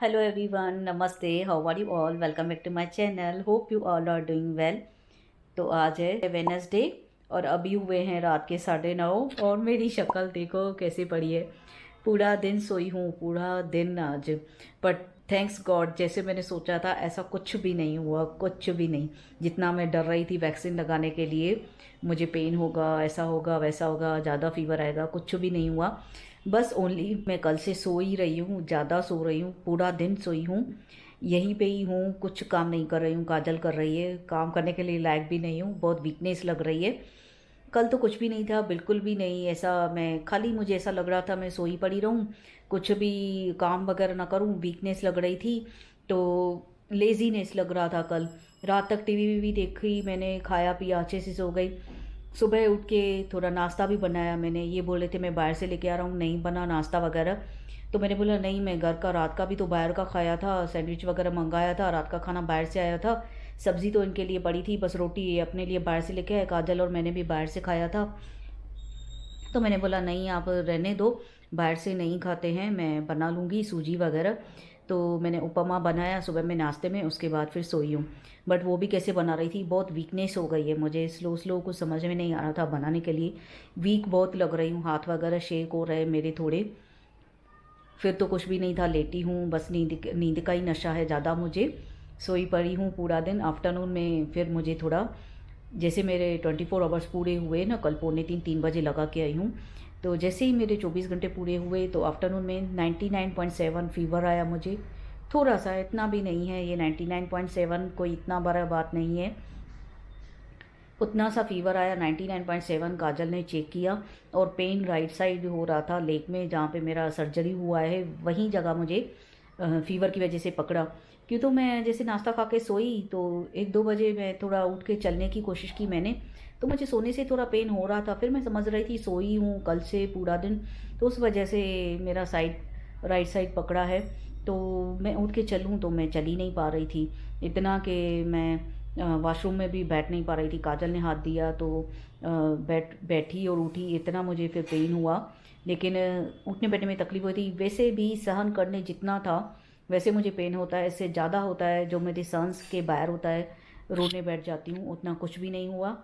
Hello everyone, namaste. How are you all? Welcome back to my channel. Hope you all are doing well. तो आज है Wednesday और अभी हुए हैं रात के 9:30 और मेरी शक्ल देखो कैसी पड़ी है। पूरा दिन सोई हूँ, पूरा दिन आज। बट थैंक्स गॉड, जैसे मैंने सोचा था ऐसा कुछ भी नहीं हुआ, कुछ भी नहीं। जितना मैं डर रही थी वैक्सीन लगाने के लिए, मुझे पेन होगा, ऐसा होगा, वैसा होगा, ज़्यादा फीवर आएगा, कुछ भी नहीं हुआ। बस ओनली मैं कल से सो ही रही हूँ, ज़्यादा सो रही हूँ, पूरा दिन सोई हूँ, यहीं पे ही हूँ, कुछ काम नहीं कर रही हूँ। काजल कर रही है, काम करने के लिए लायक भी नहीं हूँ, बहुत वीकनेस लग रही है। कल तो कुछ भी नहीं था, बिल्कुल भी नहीं। ऐसा मैं खाली, मुझे ऐसा लग रहा था मैं सोई पड़ी रहूँ, कुछ भी काम वगैरह ना करूँ, वीकनेस लग रही थी। तो लेज़ीनेस लग रहा था। कल रात तक टीवी वीवी देखी मैंने, खाया पिया, अच्छे से सो गई। सुबह उठ के थोड़ा नाश्ता भी बनाया मैंने। ये बोले थे मैं बाहर से लेके आ रहा हूँ, नहीं बना नाश्ता वगैरह। तो मैंने बोला नहीं, मैं घर का रात का भी तो बाहर का खाया था, सैंडविच वगैरह मंगाया था, रात का खाना बाहर से आया था। सब्ज़ी तो इनके लिए पड़ी थी, बस रोटी अपने लिए बाहर से लेके आए, काजल और मैंने भी बाहर से खाया था। तो मैंने बोला नहीं, आप रहने दो, बाहर से नहीं खाते हैं, मैं बना लूँगी सूजी वगैरह। तो मैंने उपमा बनाया सुबह में नाश्ते में, उसके बाद फिर सोई हूँ। बट वो भी कैसे बना रही थी, बहुत वीकनेस हो गई है मुझे, स्लो स्लो कुछ समझ में नहीं आ रहा था बनाने के लिए। वीक बहुत लग रही हूँ, हाथ वगैरह शेक हो रहे मेरे थोड़े। फिर तो कुछ भी नहीं था, लेटी हूँ, बस नींद नींद का ही नशा है ज़्यादा मुझे। सोई पड़ी हूँ पूरा दिन। आफ्टरनून में फिर मुझे थोड़ा, जैसे मेरे 24 आवर्स पूरे हुए ना, कल 2:45-3 बजे लगा के आई हूँ। तो जैसे ही मेरे 24 घंटे पूरे हुए तो आफ्टरनून में 99.7 फीवर आया मुझे। थोड़ा सा, इतना भी नहीं है ये 99.7, कोई इतना बड़ा बात नहीं है। उतना सा फीवर आया 99.7। काजल ने चेक किया और पेन राइट साइड हो रहा था, लेग में जहाँ पे मेरा सर्जरी हुआ है वहीं जगह मुझे फीवर की वजह से पकड़ा। क्यों, तो मैं जैसे नाश्ता खा के सोई तो 1-2 बजे मैं थोड़ा उठ के चलने की कोशिश की मैंने। तो मुझे सोने से थोड़ा पेन हो रहा था, फिर मैं समझ रही थी सोई हूँ कल से पूरा दिन, तो उस वजह से मेरा साइड, राइट साइड पकड़ा है। तो मैं उठ के चलूँ तो मैं चल ही नहीं पा रही थी, इतना कि मैं वॉशरूम में भी बैठ नहीं पा रही थी। काजल ने हाथ दिया तो बैठी और उठी, इतना मुझे फिर पेन हुआ। लेकिन उठने बैठने में तकलीफ हुई थी, वैसे भी सहन करने जितना था वैसे मुझे पेन होता है, इससे ज़्यादा होता है जो मेरे सांस के बाहर होता है, रोने बैठ जाती हूँ, उतना कुछ भी नहीं हुआ।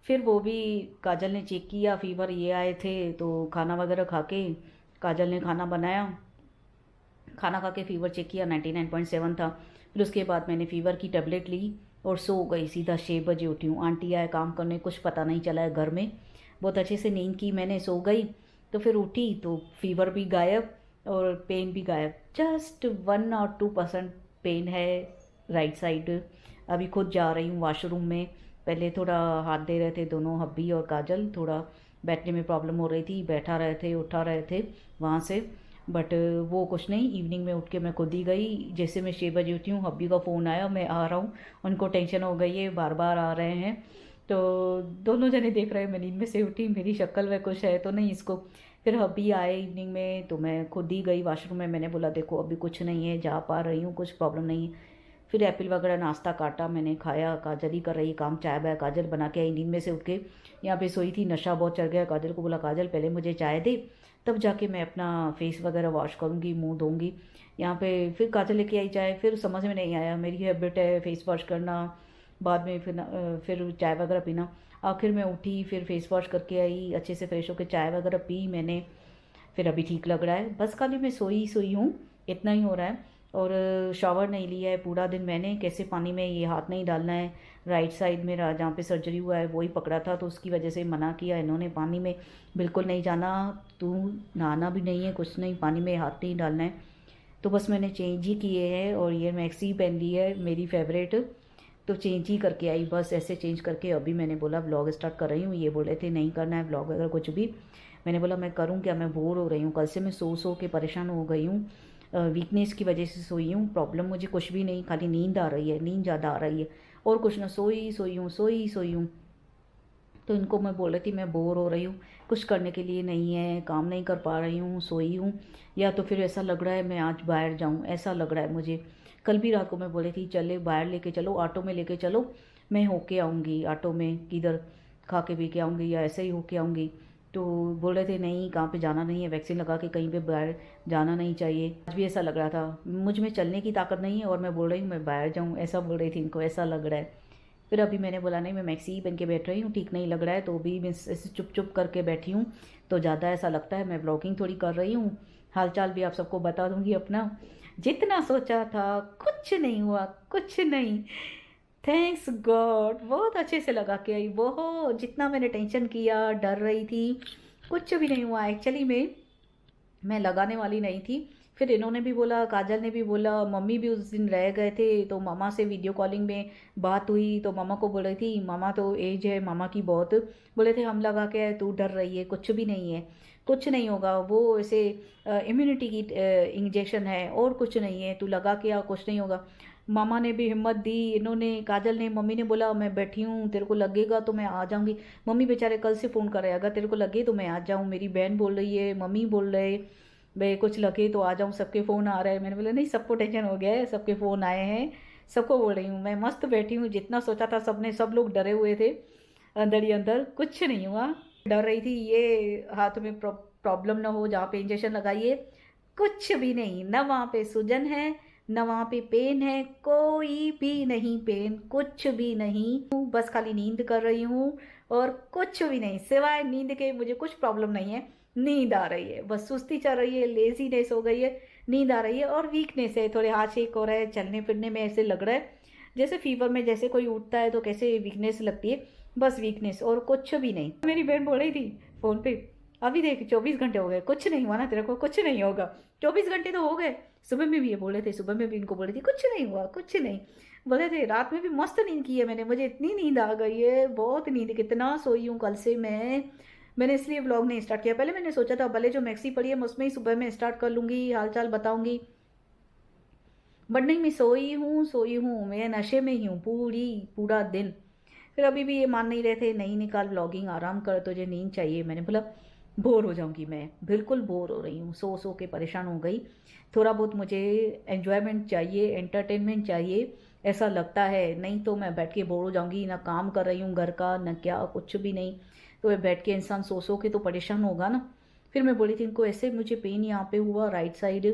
फिर वो भी काजल ने चेक किया, फीवर ये आए थे तो खाना वगैरह खा के, काजल ने खाना बनाया, खाना खा के फ़ीवर चेक किया, 99.7 था। फिर उसके बाद मैंने फ़ीवर की टेबलेट ली और सो गई, सीधा 6 बजे उठी हूँ। आंटी आए काम करने, कुछ पता नहीं चला है घर में, बहुत अच्छे से नींद की मैंने, सो गई। तो फिर उठी तो फ़ीवर भी गायब और पेन भी गायब, जस्ट 1 और 2% पेन है राइट साइड। अभी खुद जा रही हूँ वॉशरूम में। पहले थोड़ा हाथ दे रहे थे दोनों, हब्बी और काजल, थोड़ा बैठने में प्रॉब्लम हो रही थी, बैठा रहे थे उठा रहे थे वहाँ से। बट वो कुछ नहीं, इवनिंग में उठ के मैं खुद ही गई। जैसे मैं 6 बजे उठी हूँ, हब्बी का फ़ोन आया, मैं आ रहा हूँ। उनको टेंशन हो गई है, बार बार आ रहे हैं। तो दोनों जने देख रहे हैं मैं नींद में से उठी, मेरी शक्ल में कुछ है तो नहीं इसको। फिर हब्बी आए इवनिंग में तो मैं खुद ही गई वॉशरूम में। मैंने बोला देखो अभी कुछ नहीं है, जा पा रही हूँ, कुछ प्रॉब्लम नहीं है। फिर एप्पल वगैरह नाश्ता काटा मैंने, खाया। काजल ही कर रही काम, चाय बाय काजल बना के आई नींद में से उठ के। यहाँ पे सोई थी, नशा बहुत चढ़ गया। काजल को बोला काजल पहले मुझे चाय दे, तब जाके मैं अपना फेस वगैरह वॉश करूँगी, मुंह धोऊंगी। यहाँ पे फिर काजल लेके आई चाय, फिर समझ में नहीं आया, मेरी हैबिट है फेस वॉश करना, बाद में फिर चाय वगैरह पीना। आखिर में उठी, फिर फेस वॉश करके आई, अच्छे से फ्रेश होकर चाय वगैरह पी मैंने। फिर अभी ठीक लग रहा है, बस खाली मैं सोई सोई हूँ, इतना ही हो रहा है। और शावर नहीं लिया है पूरा दिन मैंने, कैसे पानी में ये हाथ नहीं डालना है। राइट साइड मेरा जहाँ पे सर्जरी हुआ है वही पकड़ा था, तो उसकी वजह से मना किया इन्होंने, पानी में बिल्कुल नहीं जाना, तू नहाना भी नहीं है, कुछ नहीं, पानी में हाथ नहीं डालना है। तो बस मैंने चेंज ही किए हैं और ये मैक्सी पहन ली है मेरी फेवरेट। तो चेंज ही करके आई, बस ऐसे चेंज करके अभी मैंने बोला व्लॉग स्टार्ट कर रही हूँ। ये बोले थे नहीं करना है व्लॉग वगैरह कुछ भी। मैंने बोला मैं करूँ क्या, मैं बोर हो रही हूँ, कल से मैं सो सो के परेशान हो गई हूँ। वीकनेस की वजह से सोई हूँ, प्रॉब्लम मुझे कुछ भी नहीं, खाली नींद आ रही है, नींद ज़्यादा आ रही है और कुछ ना, सोई सोई हूँ, सोई सोई हूँ। तो इनको मैं बोल रही थी मैं बोर हो रही हूँ, कुछ करने के लिए नहीं है, काम नहीं कर पा रही हूँ, सोई हूँ। या तो फिर ऐसा लग रहा है मैं आज बाहर जाऊँ, ऐसा लग रहा है मुझे। कल भी रात को मैं बोली थी चले बाहर लेके चलो, ऑटो में लेके चलो, मैं होके आऊँगी, ऑटो में किधर खा के पी के आऊँगी या ऐसे ही होके आऊँगी। तो बोल रहे थे नहीं कहाँ पे जाना नहीं है, वैक्सीन लगा के कहीं पे बाहर जाना नहीं चाहिए। आज भी ऐसा लग रहा था, मुझ में चलने की ताकत नहीं है और मैं बोल रही हूँ मैं बाहर जाऊँ, ऐसा बोल रही थी, इनको ऐसा लग रहा है। फिर अभी मैंने बोला नहीं मैं मैक्सी ही पहन के बैठ रही हूँ, ठीक नहीं लग रहा है, तो भी मैं ऐसे चुप चुप करके बैठी हूँ तो ज़्यादा ऐसा लगता है। मैं ब्लॉगिंग थोड़ी कर रही हूँ, हाल चाल भी आप सबको बता दूँगी अपना। जितना सोचा था कुछ नहीं हुआ, कुछ नहीं। थैंक्स गॉड, बहुत अच्छे से लगा के आई। बहुत जितना मैंने टेंशन किया, डर रही थी, कुछ भी नहीं हुआ। एक्चुअली में मैं लगाने वाली नहीं थी। फिर इन्होंने भी बोला, काजल ने भी बोला, मम्मी भी उस दिन रह गए थे तो मामा से वीडियो कॉलिंग में बात हुई तो मामा को बोल रही थी, मामा तो एज है मामा की बहुत, बोले थे हम लगा के आए, तू डर रही है, कुछ भी नहीं है, कुछ नहीं होगा, वो ऐसे इम्यूनिटी की इंजेक्शन है और कुछ नहीं है, तू लगा के आ, कुछ नहीं होगा। मामा ने भी हिम्मत दी, इन्होंने काजल ने, मम्मी ने बोला मैं बैठी हूँ, तेरे को लगेगा तो मैं आ जाऊँगी। मम्मी बेचारे कल से फ़ोन कर रहे हैं, अगर तेरे को लगे तो मैं आ जाऊँ, मेरी बहन बोल रही है, मम्मी बोल रहे भाई कुछ लगे तो आ जाऊँ, सबके फ़ोन आ रहे हैं। मैंने बोला नहीं सबको टेंशन हो गया है, सबके फ़ोन आए हैं, सबको बोल रही हूँ मैं मस्त बैठी हूँ। जितना सोचा था सबने, सब लोग डरे हुए थे अंदर ही अंदर, कुछ नहीं हुआ। डर रही थी ये हाथ में प्रॉब्लम ना हो जहाँ पे इंजेक्शन लगाइए, कुछ भी नहीं, ना वहाँ पे सूजन है ना वहाँ पे पेन है, कोई भी नहीं पेन, कुछ भी नहीं। बस खाली नींद कर रही हूँ और कुछ भी नहीं, सिवाय नींद के मुझे कुछ प्रॉब्लम नहीं है। नींद आ रही है, बस सुस्ती चल रही है, लेजीनेस हो गई है, नींद आ रही है और वीकनेस है, थोड़े हाथ शेक हो रहा है, चलने फिरने में ऐसे लग रहा है जैसे फीवर में जैसे कोई उठता है तो कैसे वीकनेस लगती है, बस वीकनेस और कुछ भी नहीं। मेरी बहन बोल रही थी फ़ोन पे, अभी देख 24 घंटे हो गए, कुछ नहीं हुआ ना तेरे को, कुछ नहीं होगा। 24 घंटे तो हो गए, सुबह में भी ये बोले थे, सुबह में भी इनको बोले थे कुछ नहीं हुआ, कुछ नहीं बोले थे। रात में भी मस्त नींद की है मैंने, मुझे इतनी नींद आ गई है, बहुत नींद, कितना सोई हूँ कल से मैंने इसलिए व्लॉग नहीं स्टार्ट किया। पहले मैंने सोचा था भले जो मैक्सी पड़ी है मैं उसमें ही सुबह में स्टार्ट कर लूँगी, हाल चाल बताऊँगी, बट नहीं, मैं सोई हूँ, मैं नशे में ही हूँ पूरा दिन। फिर अभी भी ये मान नहीं रहे थे, नहीं निकाल व्लॉगिंग, आराम कर, तुझे नींद चाहिए। मैंने बोला बोर हो जाऊंगी, मैं बिल्कुल बोर हो रही हूँ, सो के परेशान हो गई। थोड़ा बहुत मुझे एन्जॉयमेंट चाहिए, एंटरटेनमेंट चाहिए, ऐसा लगता है, नहीं तो मैं बैठ के बोर हो जाऊंगी। ना काम कर रही हूँ घर का, ना क्या, कुछ भी नहीं, तो मैं बैठ के इंसान सो के तो परेशान होगा ना। फिर मैं बोली थी इनको, ऐसे मुझे पेन यहाँ पे हुआ राइट साइड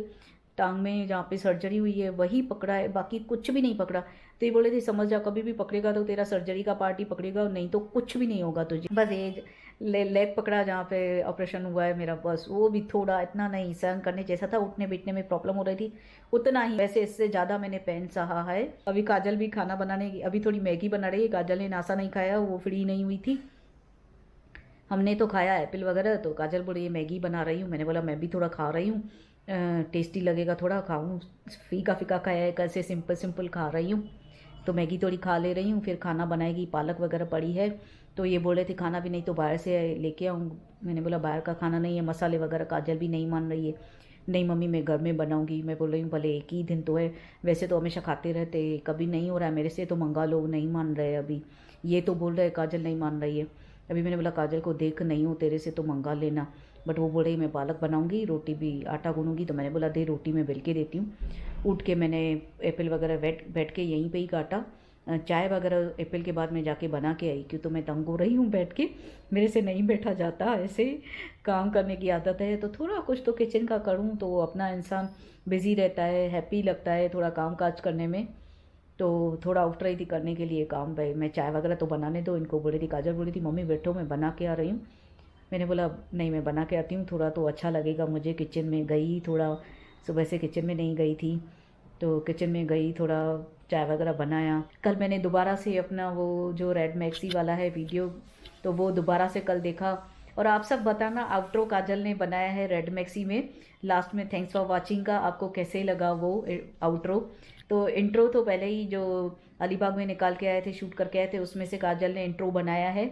टांग में, जहाँ पे सर्जरी हुई है वही पकड़ा है, बाकी कुछ भी नहीं पकड़ा। तो ये बोले थे समझ जा, कभी भी पकड़ेगा तो तेरा सर्जरी का पार्ट ही पकड़ेगा, नहीं तो कुछ भी नहीं होगा तुझे। बस ये लेग पकड़ा जहाँ पे ऑपरेशन हुआ है मेरा, बस वो भी थोड़ा, इतना नहीं सहन करने जैसा था, उठने बैठने में प्रॉब्लम हो रही थी, उतना ही। वैसे इससे ज़्यादा मैंने पेन सहा है। अभी काजल भी खाना बनाने की, अभी थोड़ी मैगी बना रही है, काजल ने नाश्ता नहीं खाया, वो फ्री नहीं हुई थी, हमने तो खाया एप्पल वगैरह, तो काजल बोली ये मैगी बना रही हूँ। मैंने बोला मैं भी थोड़ा खा रही हूँ, टेस्टी लगेगा थोड़ा खाऊँ, फीका फीका खाया है, कैसे सिंपल सिंपल खा रही हूँ, तो मैगी थोड़ी खा ले रही हूँ। फिर खाना बनाएगी, पालक वगैरह पड़ी है, तो ये बोल रहे थे खाना भी नहीं तो बाहर से लेके आऊँ। मैंने बोला बाहर का खाना नहीं है, मसाले वगैरह, काजल भी नहीं मान रही है, नहीं मम्मी मैं घर में बनाऊँगी। मैं बोल रही हूँ भले एक ही दिन तो है, वैसे तो हमेशा खाते रहते, कभी नहीं हो रहा है मेरे से तो मंगा लो, नहीं मान रहे अभी, ये तो बोल रहे काजल नहीं मान रही है। अभी मैंने बोला काजल को देख नहीं हूँ तेरे से तो मंगा लेना, बट वो बोल रही मैं पालक बनाऊंगी, रोटी भी आटा गूंदूंगी। तो मैंने बोला दे रोटी मैं बेल के देती हूँ। उठ के मैंने एप्पल वगैरह बैठ के यहीं पे ही काटा, चाय वगैरह एप्पल के बाद मैं जाके बना के आई, क्यों तो मैं तंग हो रही हूँ बैठ के, मेरे से नहीं बैठा जाता, ऐसे काम करने की आदत है, तो थोड़ा कुछ तो किचन का करूँ तो अपना इंसान बिज़ी रहता है, हैप्पी लगता है थोड़ा काम काज करने में। तो थोड़ा उठ रही थी करने के लिए काम, भाई मैं चाय वगैरह तो बनाने दो इनको, बोली थी काजल, बोली थी मम्मी बैठो मैं बना के आ रही हूँ। मैंने बोला नहीं मैं बना के आती हूँ, थोड़ा तो अच्छा लगेगा मुझे। किचन में गई, थोड़ा सुबह से किचन में नहीं गई थी, तो किचन में गई, थोड़ा चाय वगैरह बनाया। कल मैंने दोबारा से अपना वो जो रेड मैक्सी वाला है वीडियो, तो वो दोबारा से कल देखा। और आप सब बताना आउट्रो काजल ने बनाया है रेड मैक्सी में, लास्ट में थैंक्स फॉर वॉचिंग का आपको कैसे लगा वो आउट्रो। तो इंट्रो तो पहले ही जो अलीबाग में निकाल के आए थे, शूट करके आए थे, उसमें से काजल ने इंट्रो बनाया है,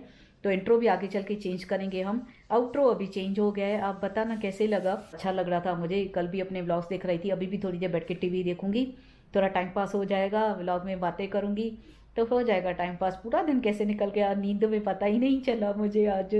तो इंट्रो भी आगे चल के चेंज करेंगे हम। आउट्रो अभी चेंज हो गया है, आप बताना कैसे लगा। अच्छा लग रहा था मुझे, कल भी अपने व्लॉग्स देख रही थी, अभी भी थोड़ी देर बैठ के टीवी देखूंगी, थोड़ा टाइम पास हो जाएगा, व्लॉग में बातें करूंगी तो हो जाएगा टाइम पास। पूरा दिन कैसे निकल गया नींद में पता ही नहीं चला मुझे आज,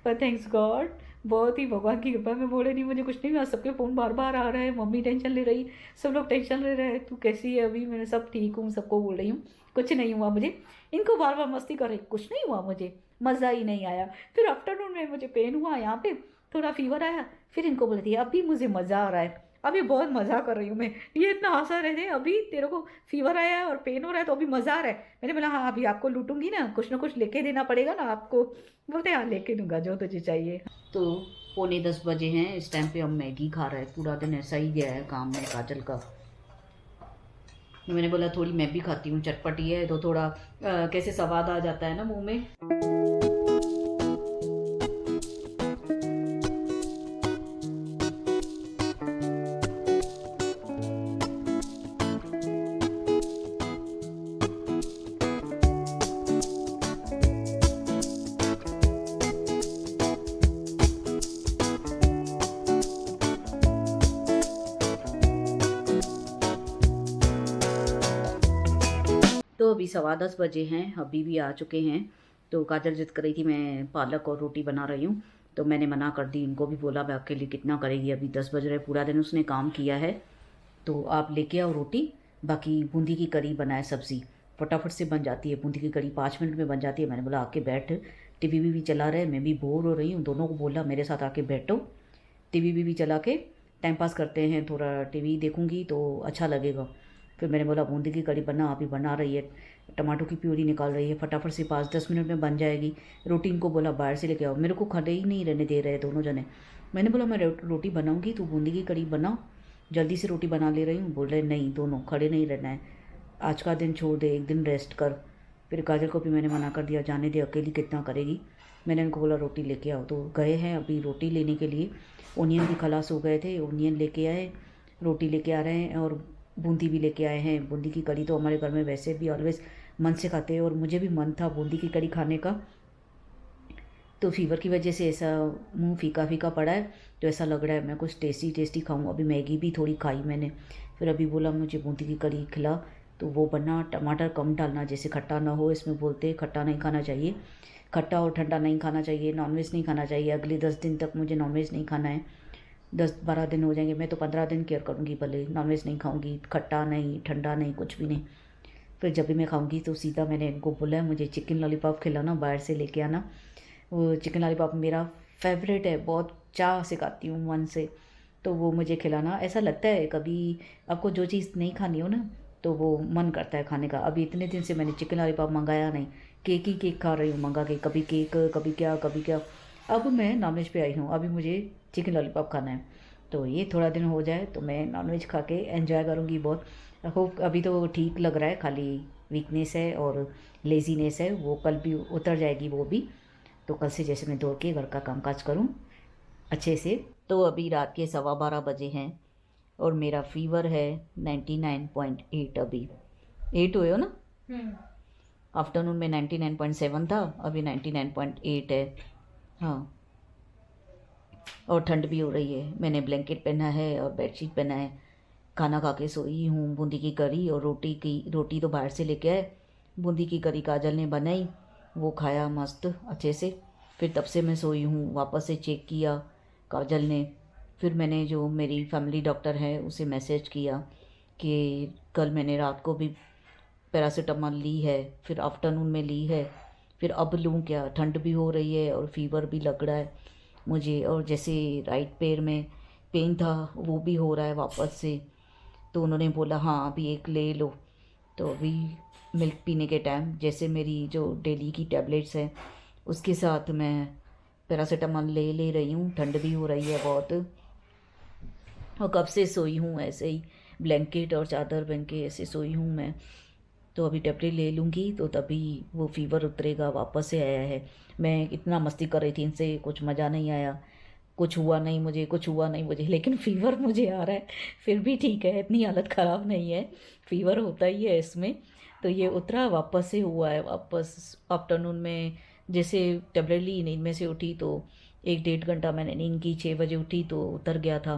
पर थैंक्स गॉड, बहुत ही भगवान की कृपा। मैं बोले नहीं मुझे कुछ नहीं हुआ, सबके फ़ोन बार बार आ रहे हैं, मम्मी टेंशन ले रही, सब लोग टेंशन ले रहे हैं, तू कैसी है अभी। मैंने सब ठीक हूँ, सबको बोल रही हूँ कुछ नहीं हुआ मुझे। इनको बार बार मस्ती कर रही, कुछ नहीं हुआ मुझे, मज़ा ही नहीं आया। फिर आफ्टरनून में मुझे पेन हुआ यहाँ पे, थोड़ा फीवर आया। फिर इनको बोलती है अभी मुझे मज़ा आ रहा है, अभी बहुत मज़ा कर रही हूँ मैं। ये इतना हंसा रहे थे, अभी तेरे को फीवर आया है और पेन हो रहा है तो अभी मज़ा आ रहा है। मैंने बोला हाँ अभी आपको लूटूंगी ना कुछ लेके देना पड़ेगा ना आपको। बोलते हाँ लेके दूंगा जो तुझे चाहिए। तो 9:45 बजे हैं, इस टाइम पे हम मैगी खा रहे हैं। पूरा दिन ऐसा ही गया है काम में काजल का। मैंने बोला थोड़ी मैं भी खाती हूँ, चटपटी है तो थोड़ा कैसे स्वाद आ जाता है ना मुंह में। तो अभी 10:15 बजे हैं, अभी भी आ चुके हैं। तो काजल जिद कर रही थी मैं पालक और रोटी बना रही हूँ, तो मैंने मना कर दी। इनको भी बोला मैं अकेले कितना करेगी, अभी 10 बज रहे, पूरा दिन उसने काम किया है। तो आप लेके आओ रोटी, बाकी बूंदी की करी बनाए सब्ज़ी, फटाफट से बन जाती है बूंदी की करी, 5 मिनट में बन जाती है। मैंने बोला आके बैठ, टीवी भी चला रहे, मैं भी बोर हो रही हूँ। दोनों को बोला मेरे साथ आके बैठो, टीवी भी चला के टाइम पास करते हैं, थोड़ा टीवी देखूँगी तो अच्छा लगेगा। फिर मैंने बोला बूंदी की कड़ी बना, अभी बना रही है, टमाटो की प्यूरी निकाल रही है, फटाफट से 5-10 मिनट में बन जाएगी। रोटी इनको बोला बाहर से लेके आओ, मेरे को खड़े ही नहीं रहने दे रहे दोनों जने। मैंने बोला मैं रोटी बनाऊंगी, तू बूंदी की कड़ी बनाओ, जल्दी से रोटी बना ले रही हूँ। बोल रहे नहीं, दोनों खड़े नहीं रहना है, आज का दिन छोड़ दे, एक दिन रेस्ट कर। फिर काजल को भी मैंने मना कर दिया, जाने दे, अकेली कितना करेगी। मैंने उनको बोला रोटी लेके आओ, तो गए हैं अभी रोटी लेने के लिए। ओनियन भी खलास हो गए थे, ओनियन लेके आए, रोटी लेके आ रहे हैं और बूंदी भी लेके आए हैं। बूंदी की कड़ी तो हमारे घर में वैसे भी ऑलवेज मन से खाते हैं, और मुझे भी मन था बूंदी की कड़ी खाने का। तो फीवर की वजह से ऐसा मुंह फीका फीका पड़ा है, तो ऐसा लग रहा है मैं कुछ टेस्टी टेस्टी खाऊं। अभी मैगी भी थोड़ी खाई मैंने, फिर अभी बोला मुझे बूंदी की कड़ी खिला, तो वो बना। टमाटर कम डालना, जैसे खट्टा ना हो, इसमें बोलते हैं खट्टा नहीं खाना चाहिए, खट्टा और ठंडा नहीं खाना चाहिए, नॉनवेज नहीं खाना चाहिए। अगले 10 दिन तक मुझे नॉनवेज नहीं खाना है, 10-12 दिन हो जाएंगे, मैं तो 15 दिन केयर करूँगी, भले नॉनवेज नहीं खाऊँगी, खट्टा नहीं, ठंडा नहीं, कुछ भी नहीं। फिर जब भी मैं खाऊँगी तो सीधा मैंने इनको बोला है मुझे चिकन लॉलीपॉप खिलाना, बाहर से लेके आना। वो चिकन लॉलीपॉप मेरा फेवरेट है, बहुत चाह से खाती हूँ मन से, तो वो मुझे खिलाना। ऐसा लगता है कभी आपको जो चीज़ नहीं खानी हो ना, तो वो मन करता है खाने का। अभी इतने दिन से मैंने चिकन लॉलीपॉप मंगाया नहीं, केक ही केक खा रही हूँ मंगा के, कभी केक कभी क्या कभी क्या। अब मैं नॉनवेज पे आई हूँ, अभी मुझे चिकन लॉलीपॉप खाना है, तो ये थोड़ा दिन हो जाए तो मैं नॉनवेज खा के एंजॉय करूँगी बहुत। होप अभी तो ठीक लग रहा है, खाली वीकनेस है और लेज़ीनेस है, वो कल भी उतर जाएगी वो भी। तो कल से जैसे मैं दौड़ के घर का कामकाज करूँ अच्छे से। तो अभी रात के 12:15 बजे हैं और मेरा फीवर है 99.8, अभी 8 हुए हो ना। आफ्टरनून में 99.7 था, अभी 99.8 है। हाँ, और ठंड भी हो रही है। मैंने ब्लैंकेट पहना है और बेडशीट पहना है। खाना खा के सोई हूँ, बूंदी की करी और रोटी तो बाहर से लेके आए, बूंदी की करी काजल ने बनाई, वो खाया मस्त अच्छे से। फिर तब से मैं सोई हूँ, वापस से चेक किया काजल ने। फिर मैंने जो मेरी फैमिली डॉक्टर है उसे मैसेज किया कि कल मैंने रात को भी पैरासीटामोल ली है, फिर आफ्टरनून में ली है, फिर अब लूँ क्या, ठंड भी हो रही है और फीवर भी लग रहा है मुझे, और जैसे राइट पैर में पेन था वो भी हो रहा है वापस से। तो उन्होंने बोला हाँ अभी एक ले लो। तो अभी मिल्क पीने के टाइम जैसे मेरी जो डेली की टैबलेट्स हैं उसके साथ मैं पैरासीटामोल ले रही हूँ। ठंड भी हो रही है बहुत, और कब से सोई हूँ ऐसे ही, ब्लैंकेट और चादर बन के ऐसे सोई हूँ मैं। तो अभी टेबलेट ले लूँगी तो तभी वो फीवर उतरेगा। वापस से आया है, मैं इतना मस्ती कर रही थी इनसे, कुछ मज़ा नहीं आया, कुछ हुआ नहीं मुझे, कुछ हुआ नहीं मुझे, लेकिन फ़ीवर मुझे आ रहा है। फिर भी ठीक है, इतनी हालत ख़राब नहीं है, फ़ीवर होता ही है इसमें। तो ये उतरा, वापस से हुआ है। वापस आफ्टरनून में जैसे टेबलेट ली, नींद में से उठी तो 1-1.5 घंटा मैंने नींद की, 6 बजे उठी तो उतर गया था।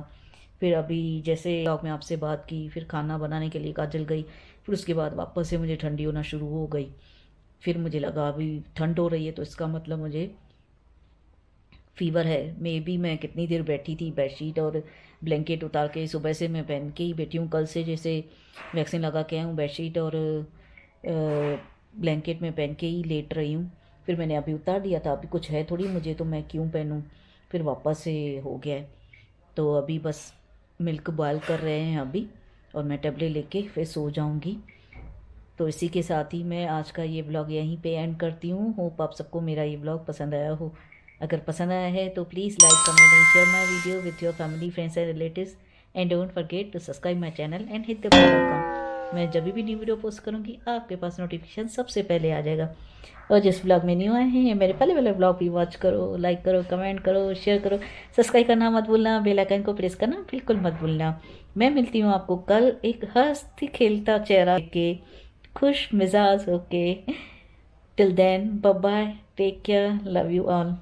फिर अभी जैसे मैं आपसे बात की, फिर खाना बनाने के लिए काजल गई, फिर उसके बाद वापस से मुझे ठंडी होना शुरू हो गई। फिर मुझे लगा अभी ठंड हो रही है तो इसका मतलब मुझे फ़ीवर है। मे बी मैं कितनी देर बैठी थी, बेडशीट और ब्लैंकेट उतार के, सुबह से मैं पहन के ही बैठी हूँ। कल से जैसे वैक्सीन लगा के आई हूँ, बेडशीट और ब्लैंकेट में पहन के ही लेट रही हूँ। फिर मैंने अभी उतार दिया था, अभी कुछ है थोड़ी मुझे, तो मैं क्यों पहनूँ। फिर वापस से हो गया है। तो अभी बस मिल्क बॉयल कर रहे हैं अभी, और मैं टेबलेट लेके फिर सो जाऊँगी। तो इसी के साथ ही मैं आज का ये ब्लॉग यहीं पे एंड करती हूँ। होप आप सबको मेरा ये ब्लॉग पसंद आया हो। अगर पसंद आया है तो please like, comment and share my video with your family, friends and relatives, and don't forget to subscribe my channel and hit the bell icon. मैं जब भी न्यू वीडियो पोस्ट करूँगी आपके पास नोटिफिकेशन सबसे पहले आ जाएगा। और जिस ब्लॉग में न्यू आए हैं मेरे पहले वाले ब्लॉग भी वॉच करो, लाइक करो, कमेंट करो, शेयर करो, सब्सक्राइब करना मत भूलना, बेल आइकन को प्रेस करना बिल्कुल मत भूलना। मैं मिलती हूँ आपको कल एक हंसती खेलता चेहरा के, खुश मिजाज होके। Till then bye bye, take care, love you all.